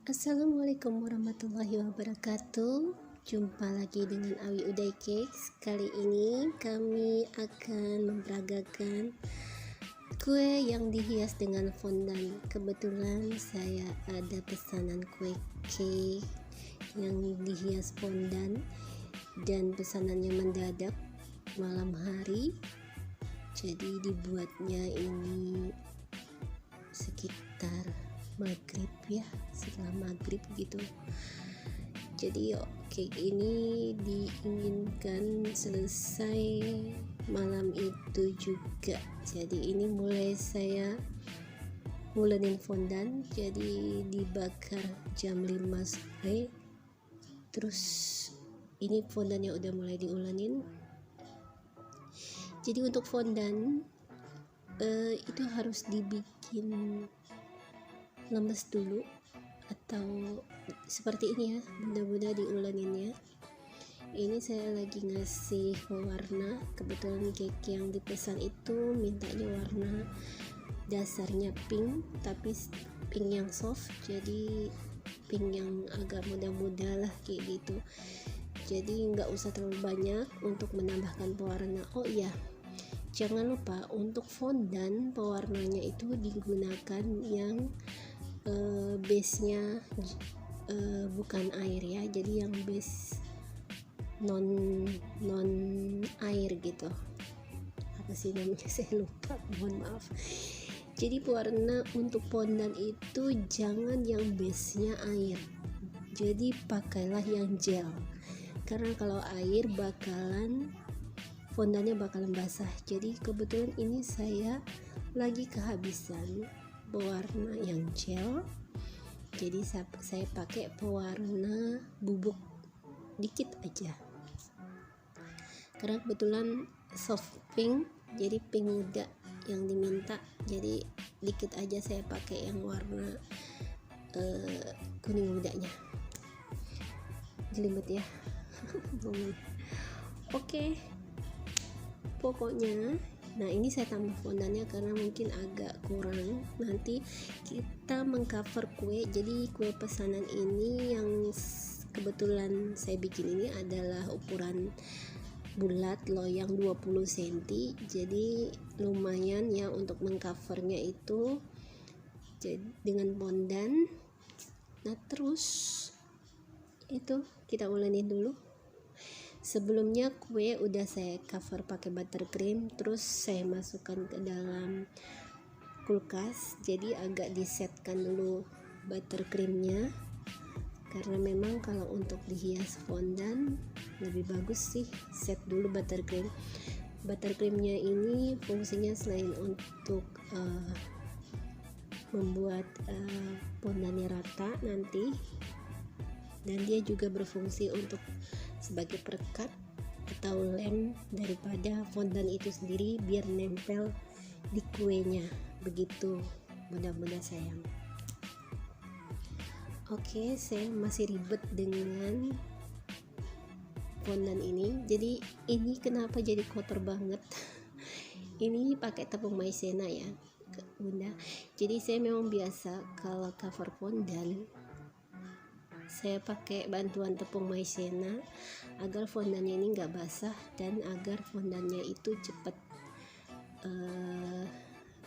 Assalamualaikum warahmatullahi wabarakatuh. Jumpa lagi dengan Awi Uday Cakes. Kali ini kami akan memperagakan kue yang dihias dengan fondant. Kebetulan saya ada pesanan kue cake yang dihias fondant dan pesanannya mendadak malam hari. Jadi dibuatnya ini sekitar maghrib ya, setelah maghrib gitu. Jadi cake ini diinginkan selesai malam itu juga. Jadi ini saya ulenin fondant, jadi dibakar jam 5 sore. Terus ini fondantnya udah mulai diulenin. Jadi untuk fondant itu harus dibikin lemes dulu atau seperti ini ya, bunda-bunda diuleninnya. Ini saya lagi ngasih warna, kebetulan cake yang dipesan itu mintanya warna dasarnya pink, tapi pink yang soft, jadi pink yang agak muda-muda lah kayak gitu. Jadi nggak usah terlalu banyak untuk menambahkan pewarna. Oh iya, jangan lupa untuk fondant pewarnanya itu digunakan yang base-nya bukan air ya, jadi yang base non air gitu. Apa sih namanya, saya lupa, mohon maaf. Jadi pewarna untuk fondant itu jangan yang base-nya air, jadi pakailah yang gel, karena kalau air fondantnya bakalan basah. Jadi kebetulan ini saya lagi kehabisan pewarna yang gel, jadi saya pakai pewarna bubuk dikit aja, karena kebetulan soft pink, jadi pink muda yang diminta, jadi dikit aja saya pakai yang warna kuning mudanya. Jelimet ya. Oke. Pokoknya nah ini saya tambah fondantnya karena mungkin agak kurang. Nanti kita mengcover kue. Jadi kue pesanan ini yang kebetulan saya bikin ini adalah ukuran bulat loyang 20 cm. Jadi lumayan ya untuk mengcovernya itu. Jadi dengan fondant. Nah terus itu kita ulenin dulu. Sebelumnya kue udah saya cover pakai buttercream, terus saya masukkan ke dalam kulkas. Jadi agak disetkan dulu buttercreamnya, karena memang kalau untuk dihias fondant lebih bagus sih set dulu buttercream. Buttercreamnya ini fungsinya selain untuk membuat fondantnya rata nanti, dan dia juga berfungsi untuk sebagai perekat atau lem daripada fondant itu sendiri biar nempel di kuenya. Begitu bunda-bunda sayang. Oke, saya masih ribet dengan fondant ini. Jadi ini kenapa jadi kotor banget? Ini pakai tepung maizena ya bunda. Jadi saya memang biasa kalau cover fondant saya pakai bantuan tepung maizena agar fondantnya ini nggak basah dan agar fondantnya itu cepat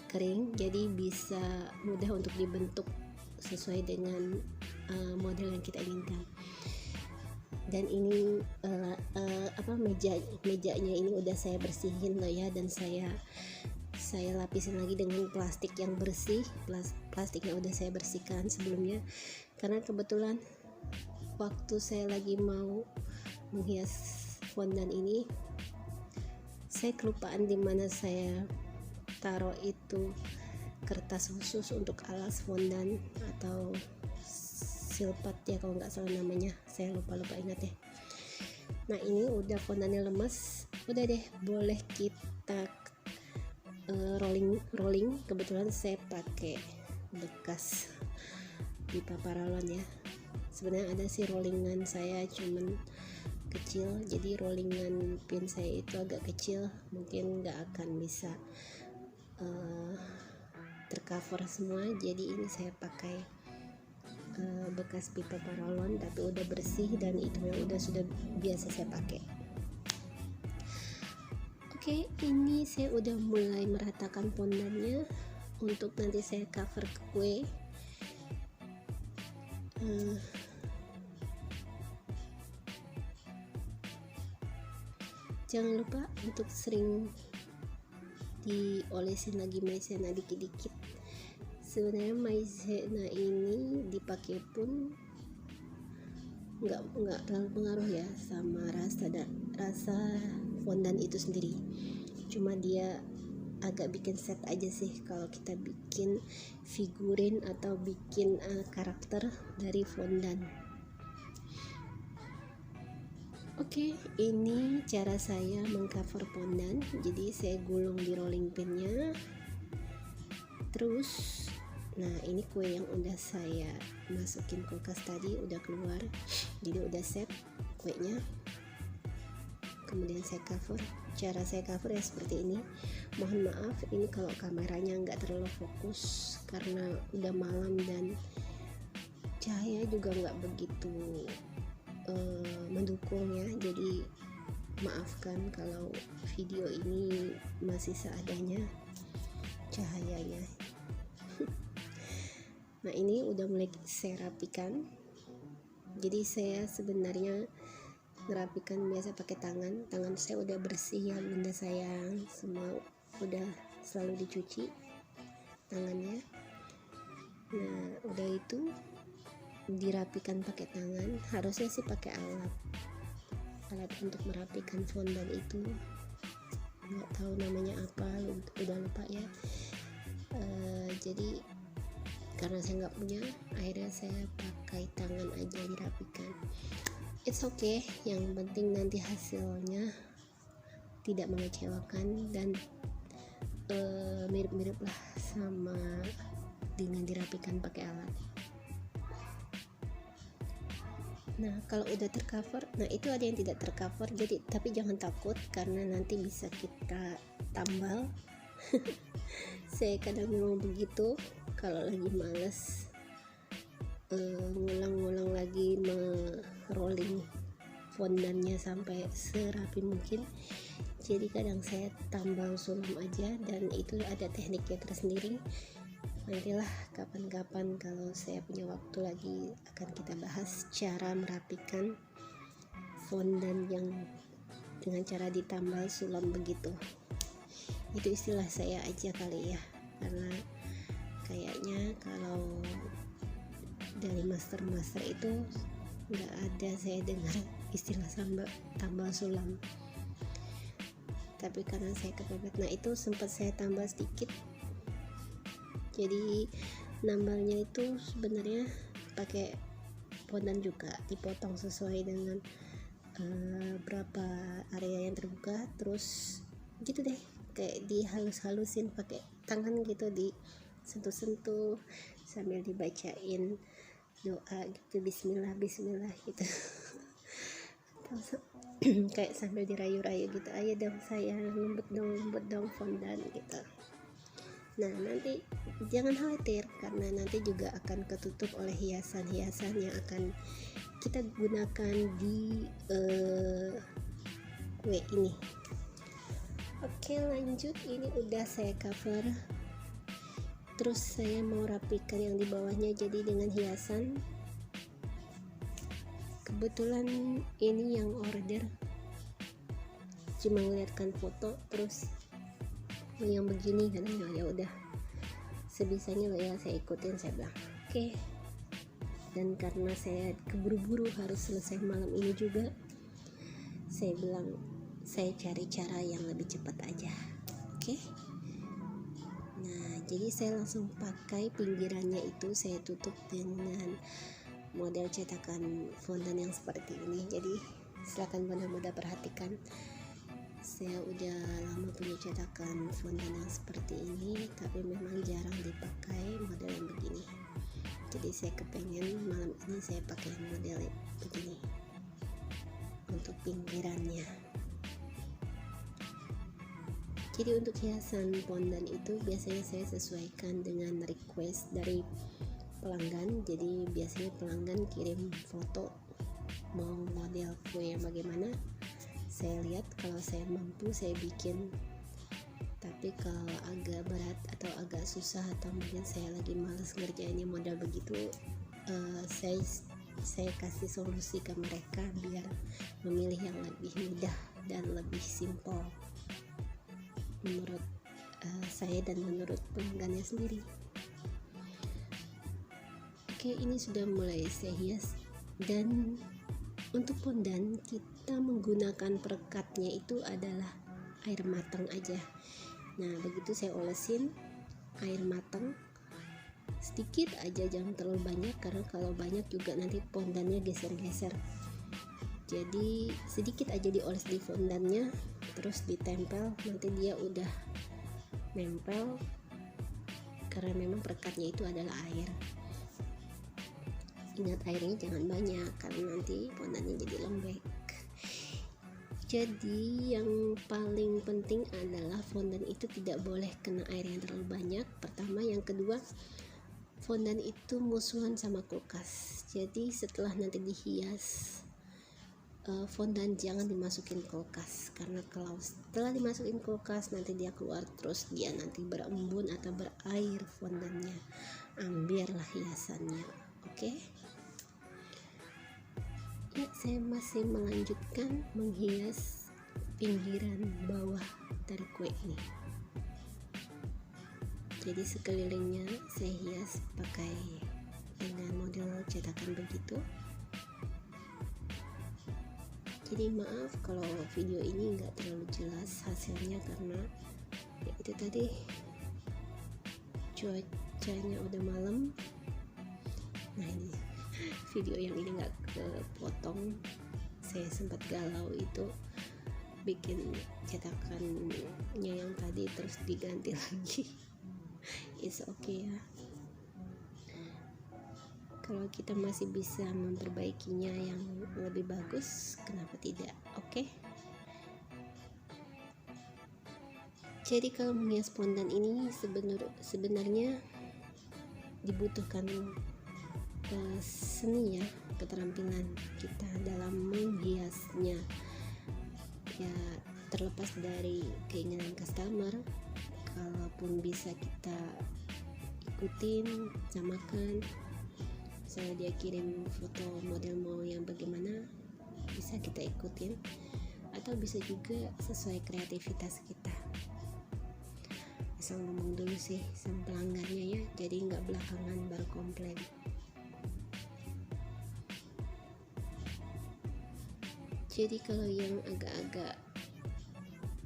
kering, jadi bisa mudah untuk dibentuk sesuai dengan model yang kita inginkan. Dan ini mejanya ini udah saya bersihin loh ya, dan saya lapisin lagi dengan plastik yang bersih. Plastiknya udah saya bersihkan sebelumnya, karena kebetulan waktu saya lagi mau menghias fondant ini saya kelupaan di mana saya taruh itu kertas khusus untuk alas fondant atau silpat ya kalau nggak salah namanya, saya lupa ingat ya. Nah ini udah fondantnya lemes, udah deh boleh kita rolling. Kebetulan saya pakai bekas pipa paralon ya. Sebenarnya ada sih rollingan saya, cuman kecil, jadi rollingan pin saya itu agak kecil, mungkin nggak akan bisa tercover semua. Jadi ini saya pakai bekas pipa paralon, tapi udah bersih dan itu yang sudah biasa saya pakai. Oke, ini saya udah mulai meratakan fondannya untuk nanti saya cover ke kue. Jangan lupa untuk sering diolesin lagi maizena dikit-dikit. Sebenarnya maizena ini dipakai pun nggak terlalu pengaruh ya sama rasa fondan itu sendiri. Cuma dia agak bikin set aja sih kalau kita bikin figurin atau bikin karakter dari fondan. Oke, ini cara saya mengcover fondan. Jadi saya gulung di rolling pinnya. Terus, nah ini kue yang udah saya masukin kulkas tadi udah keluar. Jadi udah set kuenya. Kemudian saya cover. Cara saya cover ya seperti ini. Mohon maaf ini kalau kameranya nggak terlalu fokus karena udah malam dan cahaya juga nggak begitu mendukung ya, jadi maafkan kalau video ini masih seadanya cahayanya. Nah ini udah mulai saya rapikan. Jadi saya sebenarnya ngerapikan biasa pakai tangan saya udah bersih ya bunda sayang, semua udah selalu dicuci tangannya. Nah udah itu dirapikan pakai tangan, harusnya sih pakai alat untuk merapikan fondan itu, nggak tahu namanya apa, udah lupa ya. Jadi karena saya nggak punya, akhirnya saya pakai tangan aja dirapikan. It's okay, yang penting nanti hasilnya tidak mengecewakan dan mirip-mirip lah sama dengan dirapikan pakai alat. Nah kalau udah tercover, nah itu ada yang tidak tercover, jadi tapi jangan takut karena nanti bisa kita tambal. Saya kadang memang begitu kalau lagi males ngulang-ngulang lagi rolling fondannya sampai serapi mungkin, jadi kadang saya tambal sulam aja dan itu ada tekniknya tersendiri. Nantilah kapan-kapan kalau saya punya waktu lagi akan kita bahas cara merapikan fondan yang dengan cara ditambal sulam begitu. Itu istilah saya aja kali ya, karena kayaknya kalau dari master-master itu nggak ada saya dengar istilah tambal sulam. Tapi karena saya kepepet, nah itu sempat saya tambah sedikit. Jadi nambalnya itu sebenarnya pakai fondan juga, dipotong sesuai dengan berapa area yang terbuka, terus gitu deh, kayak dihalus-halusin pakai tangan gitu, disentuh-sentuh sambil dibacain doa gitu, bismillah bismillah gitu. Kayak sambil dirayu-rayu gitu, ayo dong sayang, lembut dong fondan gitu. Nah nanti jangan khawatir karena nanti juga akan ketutup oleh hiasan-hiasan yang akan kita gunakan di kue ini. Oke lanjut, ini udah saya cover. Terus saya mau rapikan yang di bawahnya jadi dengan hiasan. Kebetulan ini yang order, cuma ngeliatkan foto terus yang begini katanya, ya udah sebisanya ya saya ikutin, saya bilang oke. Dan karena saya keburu-buru harus selesai malam ini juga, saya bilang saya cari cara yang lebih cepat aja. Oke. Nah jadi saya langsung pakai pinggirannya itu saya tutup dengan model cetakan fondan yang seperti ini. Jadi silakan mudah-mudah perhatikan, saya udah lama punya cetakan fondan yang seperti ini, tapi memang jarang dipakai model yang begini. Jadi saya kepengen malam ini saya pakai model begini untuk pinggirannya. Jadi untuk hiasan fondan itu biasanya saya sesuaikan dengan request dari pelanggan. Jadi biasanya pelanggan kirim foto mau model kue yang bagaimana, saya lihat, kalau saya mampu saya bikin. Tapi kalau agak berat atau agak susah atau mungkin saya lagi males ngerjainnya model begitu, saya kasih solusi ke mereka biar memilih yang lebih mudah dan lebih simpel menurut saya dan menurut pelanggannya sendiri. Oke, ini sudah mulai saya hias. Dan untuk fondan kita menggunakan perekatnya itu adalah air matang aja. Nah, begitu saya olesin air matang sedikit aja, jangan terlalu banyak, karena kalau banyak juga nanti fondannya geser-geser. Jadi sedikit aja dioles di fondannya, terus ditempel, nanti dia udah nempel, karena memang perekatnya itu adalah air. Ingat, airnya jangan banyak karena nanti fondannya jadi lembek. Jadi yang paling penting adalah fondan itu tidak boleh kena air yang terlalu banyak, pertama. Yang kedua, fondan itu musuhan sama kulkas. Jadi setelah nanti dihias, fondan jangan dimasukin kulkas, karena kalau setelah dimasukin kulkas nanti dia keluar, terus dia nanti berembun atau berair fondannya, ambiarlah hiasannya. Oke? Ya, saya masih melanjutkan menghias pinggiran bawah dari kue ini. Jadi sekelilingnya saya hias pakai dengan model cetakan begitu. Jadi maaf kalau video ini nggak terlalu jelas hasilnya, karena ya itu tadi, cuacanya udah malam. Nah, ini video yang ini nggak kepotong, saya sempat galau itu bikin cetakannya yang tadi terus diganti lagi. It's okay ya, kalau kita masih bisa memperbaikinya yang lebih bagus, kenapa tidak? Oke? Jadi kalau menghias fondan ini sebenarnya dibutuhkan seni ya, keterampilan kita dalam menghiasnya. Ya, terlepas dari keinginan customer, kalaupun bisa kita ikutin, samakan. Misalnya dia kirim foto model mau yang bagaimana, bisa kita ikutin, atau bisa juga sesuai kreativitas kita. Asal ngomong dulu sih sama pelanggannya ya, jadi nggak belakangan baru komplain. Jadi kalau yang agak-agak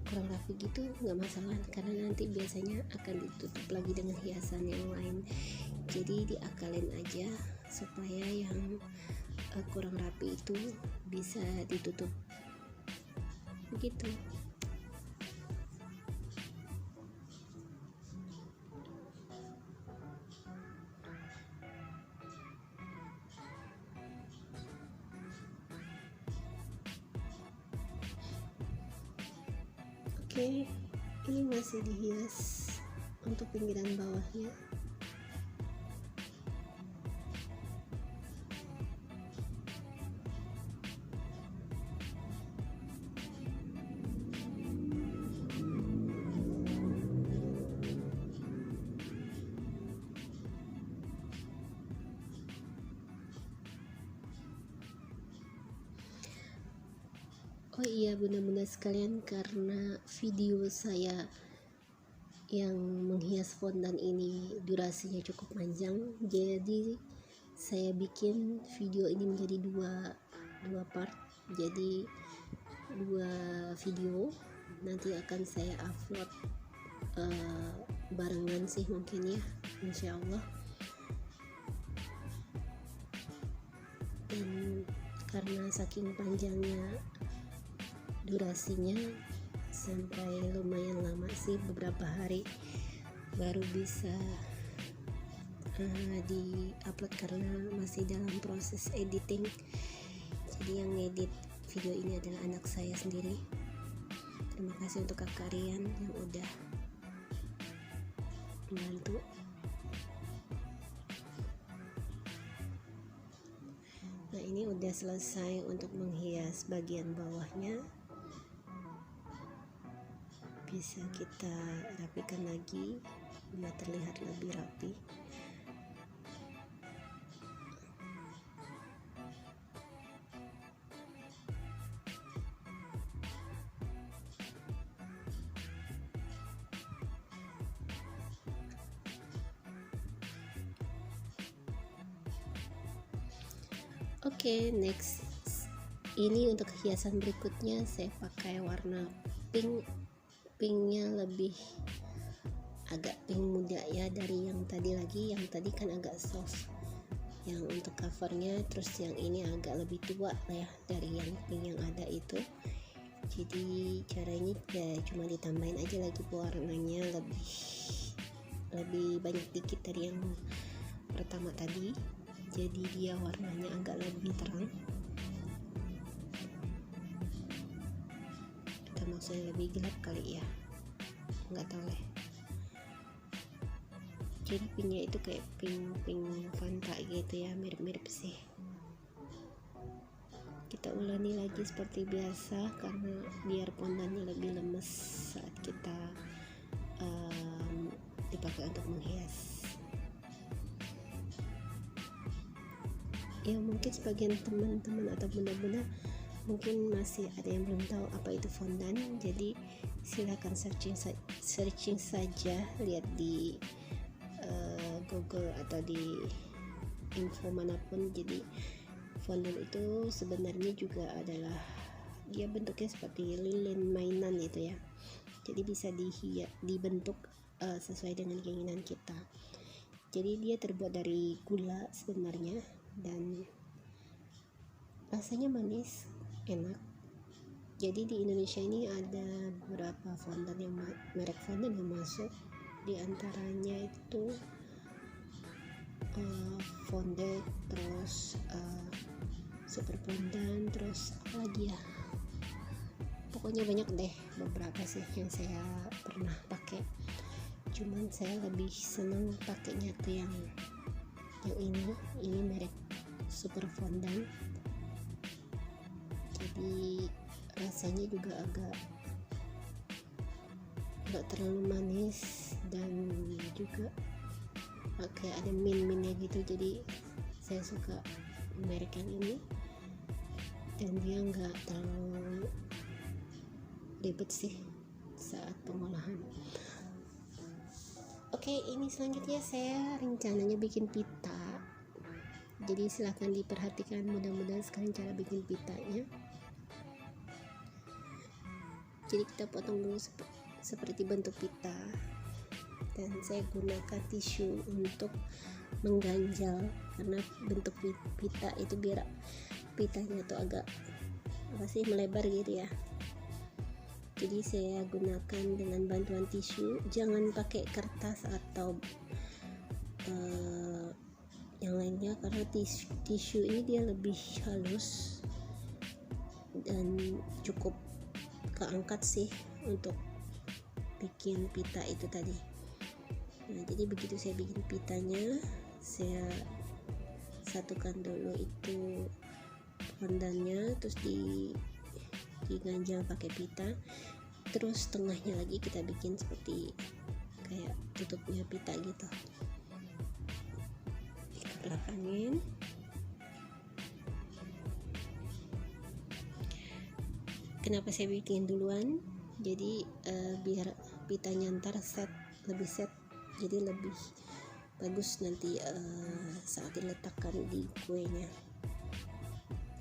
kurang rapi gitu nggak masalah, karena nanti biasanya akan ditutup lagi dengan hiasan yang lain. Jadi diakalin aja supaya yang kurang rapi itu bisa ditutup begitu. Oke, ini masih dihias untuk pinggiran bawahnya. Oh iya, bunda-bunda sekalian, karena video saya yang menghias fondan ini durasinya cukup panjang, jadi saya bikin video ini menjadi dua part. Jadi 2 video nanti akan saya upload barengan sih mungkin ya, insya Allah. Dan karena saking panjangnya durasinya, sampai lumayan lama sih, beberapa hari baru bisa di-upload karena masih dalam proses editing. Jadi yang ngedit video ini adalah anak saya sendiri. Terima kasih untuk Kak Rian yang udah membantu. Nah, ini udah selesai untuk menghias bagian bawahnya. Bisa kita rapikan lagi biar terlihat lebih rapi. Oke, next. Ini untuk hiasan berikutnya saya pakai warna pink. Pinknya lebih agak pink muda ya dari yang tadi lagi. Yang tadi kan agak soft yang untuk covernya, terus yang ini agak lebih tua lah ya dari yang pink yang ada itu. Jadi caranya ya cuma ditambahin aja lagi warnanya lebih banyak dikit dari yang pertama tadi, jadi dia warnanya agak lebih terang atau maksudnya lebih gelap kali ya, nggak tahu lah. Jadi pinknya itu kayak pink Fanta gitu ya, mirip-mirip sih. Kita ulangi lagi seperti biasa karena biar fondannya lebih lemes saat kita dipakai untuk menghias. Ya mungkin sebagian teman-teman atau bunda-bunda mungkin masih ada yang belum tahu apa itu fondan, jadi silakan searching saja, lihat di Google atau di info manapun. Jadi fondan itu sebenarnya juga adalah dia bentuknya seperti lilin mainan itu ya, jadi bisa dibentuk sesuai dengan keinginan kita. Jadi dia terbuat dari gula sebenarnya dan rasanya manis, enak. Jadi di Indonesia ini ada beberapa fondan yang merek fondan yang masuk, di antaranya itu Fondet, terus super fondan, terus apa lagi ya, pokoknya banyak deh, beberapa sih yang saya pernah pakai. Cuman saya lebih senang pakainya tuh yang ini merek super fondan. Jadi rasanya juga agak terlalu manis dan juga kayak ada min-minnya gitu, jadi saya suka merek yang ini dan dia nggak terlalu ribet sih saat pengolahan. Oke, ini selanjutnya saya rencananya bikin pita, jadi silahkan diperhatikan mudah-mudahan sekarang cara bikin pitanya. Jadi kita potong dulu seperti bentuk pita, dan saya gunakan tisu untuk mengganjal karena bentuk pita itu biar pitanya tuh agak melebar gitu ya. Jadi saya gunakan dengan bantuan tisu, jangan pakai kertas atau yang lainnya karena tisu ini dia lebih halus dan cukup keangkat sih untuk bikin pita itu tadi. Nah, jadi begitu saya bikin pitanya, saya satukan dulu itu fondannya, terus diganjal pakai pita, terus tengahnya lagi kita bikin seperti kayak tutupnya pita gitu, dikebelakangin. Kenapa saya bikin duluan? Jadi biar pitanya ntar lebih set, jadi lebih bagus nanti saat diletakkan di kuenya.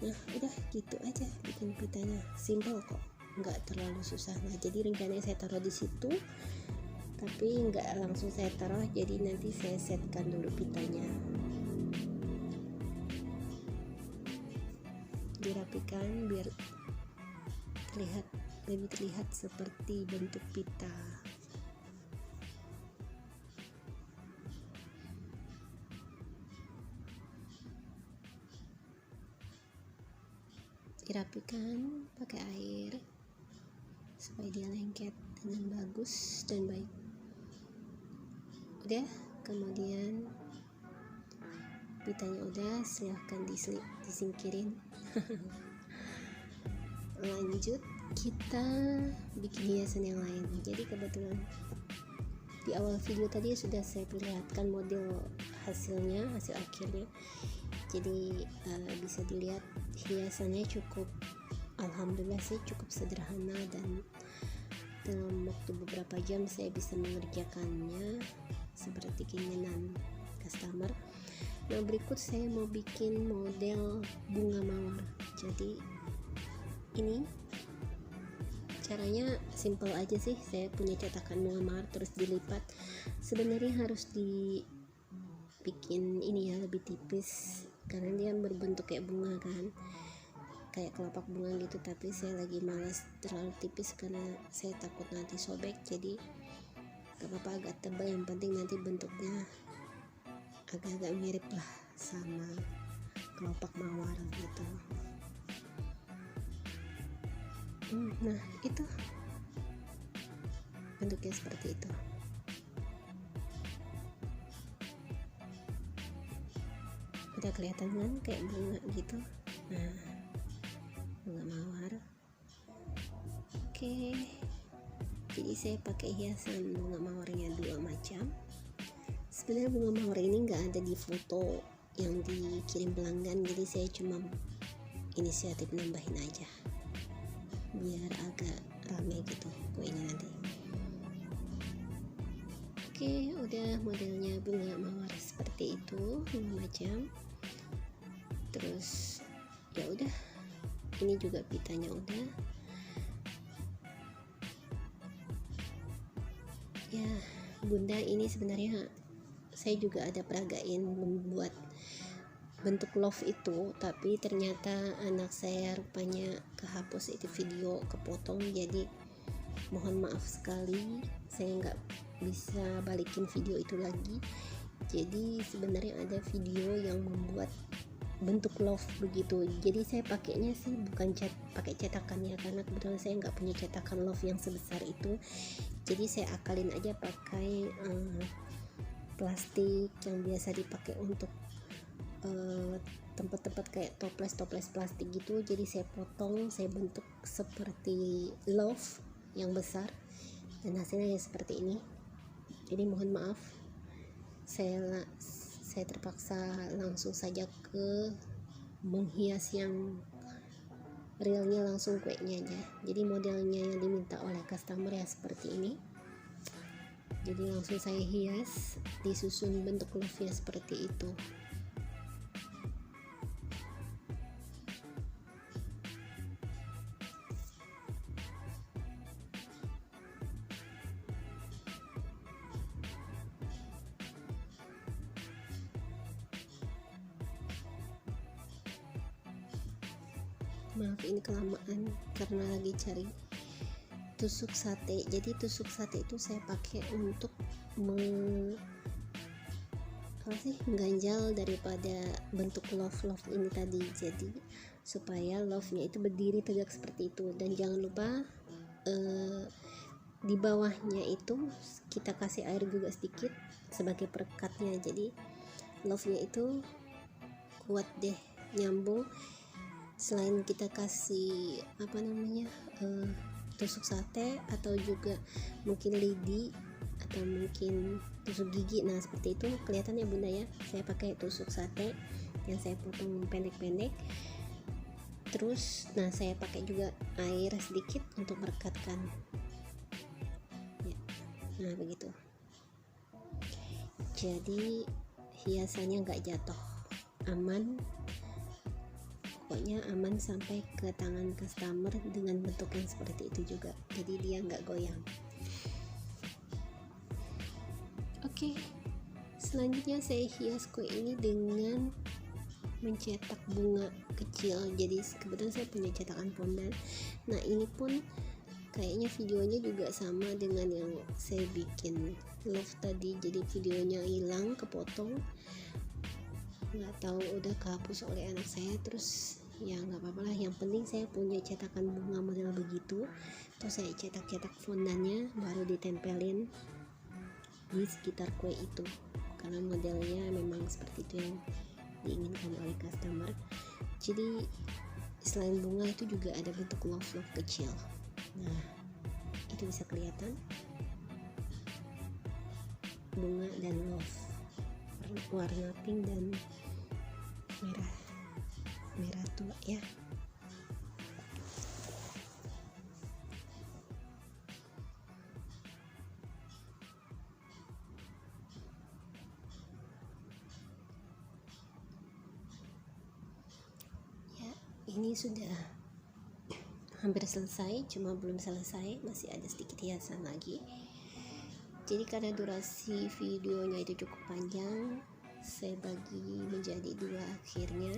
Nah udah gitu aja bikin pitanya, simple kok, nggak terlalu susah. Nah jadi rencananya saya taruh di situ, tapi nggak langsung saya taruh, jadi nanti saya setkan dulu pitanya, dirapikan biar lebih terlihat seperti bentuk pita. Dirapikan pakai air supaya dia lengket dengan bagus dan baik. Udah, kemudian pitanya udah, silahkan disingkirin. Lanjut kita bikin hiasan yang lain. Jadi kebetulan di awal video tadi sudah saya perlihatkan model hasil akhirnya. Jadi bisa dilihat hiasannya cukup, alhamdulillah sih cukup sederhana, dan dalam waktu beberapa jam saya bisa mengerjakannya seperti keinginan customer. Nah, berikut saya mau bikin model bunga mawar. Jadi ini caranya simple aja sih. Saya punya cetakan bunga mawar, terus dilipat. Sebenarnya harus dibikin ini ya lebih tipis karena dia berbentuk kayak bunga kan, kayak kelopak bunga gitu, tapi saya lagi malas terlalu tipis karena saya takut nanti sobek. Jadi gak apa-apa agak tebal, yang penting nanti bentuknya agak-agak mirip lah sama kelopak mawar gitu. Nah itu bentuknya seperti itu. Udah kelihatan kan kayak bunga gitu. Nah, bunga mawar. Oke, jadi saya pakai hiasan bunga mawarnya 2 macam. Sebenarnya bunga mawar ini nggak ada di foto yang dikirim pelanggan, jadi saya cuma inisiatif nambahin aja biar agak rame gitu kuenya nanti. Oke, udah modelnya bunga mawar seperti itu 5 macam. Terus ya udah, ini juga pitanya udah. Ya bunda, ini sebenarnya saya juga ada peragain membuat bentuk love itu, tapi ternyata anak saya rupanya kehapus itu video, kepotong. Jadi mohon maaf sekali, saya nggak bisa balikin video itu lagi. Jadi sebenarnya ada video yang membuat bentuk love begitu. Jadi saya pakainya sih bukan pakai cetakannya, karena kebetulan saya nggak punya cetakan love yang sebesar itu. Jadi saya akalin aja pakai plastik yang biasa dipakai untuk tempat-tempat kayak toples plastik gitu. Jadi saya potong, saya bentuk seperti love yang besar, dan hasilnya ya seperti ini. Jadi mohon maaf, saya terpaksa langsung saja ke menghias yang realnya langsung kuenya aja. Jadi modelnya yang diminta oleh customer ya seperti ini. Jadi langsung saya hias, disusun bentuk love nya seperti itu. Maaf ini kelamaan karena lagi cari tusuk sate. Jadi tusuk sate itu saya pakai untuk mengganjal daripada bentuk love ini tadi. Jadi supaya love nya itu berdiri tegak seperti itu. Dan jangan lupa di bawahnya itu kita kasih air juga sedikit sebagai perekatnya. Jadi love nya itu kuat deh, nyambung. Selain kita kasih tusuk sate atau juga mungkin lidi atau mungkin tusuk gigi, nah seperti itu kelihatan ya bunda ya. Saya pakai tusuk sate yang saya potong pendek-pendek. Terus nah saya pakai juga air sedikit untuk merekatkan ya. Nah begitu, jadi hiasannya nggak jatuh, aman. Pokoknya aman sampai ke tangan customer dengan bentuk yang seperti itu juga. Jadi dia nggak goyang. Oke, selanjutnya saya hias kue ini dengan mencetak bunga kecil. Jadi kebetulan saya punya cetakan fondan. Nah ini pun kayaknya videonya juga sama dengan yang saya bikin love tadi. Jadi videonya hilang, kepotong, nggak tahu udah kehapus oleh anak saya. Terus ya nggak apa-apa lah, yang penting saya punya cetakan bunga model begitu. Terus saya cetak fondannya, baru ditempelin di sekitar kue itu karena modelnya memang seperti itu yang diinginkan oleh customer. Jadi selain bunga itu juga ada bentuk love kecil. Nah, itu bisa kelihatan bunga dan love, warna pink dan merah tua ya. Ini sudah hampir selesai, cuma belum selesai, masih ada sedikit hiasan lagi. Jadi karena durasi videonya itu cukup panjang, saya bagi menjadi 2 akhirnya.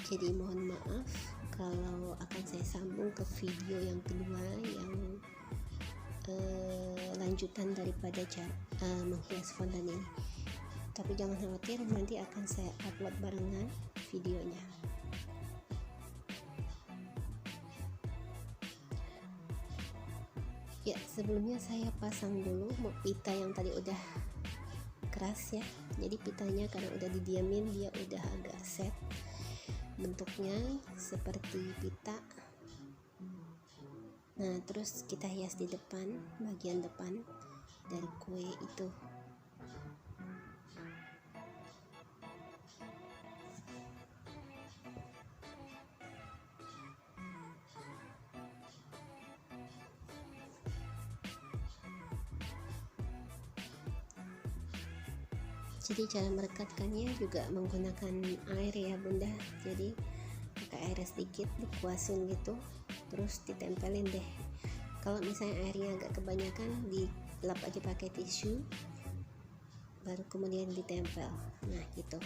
Jadi mohon maaf kalau akan saya sambung ke video yang kedua yang lanjutan daripada cara menghias fondan ini. Tapi jangan khawatir, nanti akan saya upload barengan videonya. Ya, sebelumnya saya pasang dulu pita yang tadi udah keras ya. Jadi pitanya karena udah didiamin, dia udah agak set bentuknya seperti pita. Nah, terus kita hias di depan, bagian depan dari kue itu. Jadi cara merekatkannya juga menggunakan air ya bunda. Jadi pakai air sedikit, dikuasin gitu, terus ditempelin deh. Kalau misalnya airnya agak kebanyakan, dilap aja pakai tisu, baru kemudian ditempel. Nah gitu.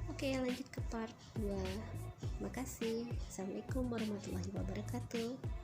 Oke, lanjut ke part 2. Makasih. Assalamualaikum warahmatullahi wabarakatuh.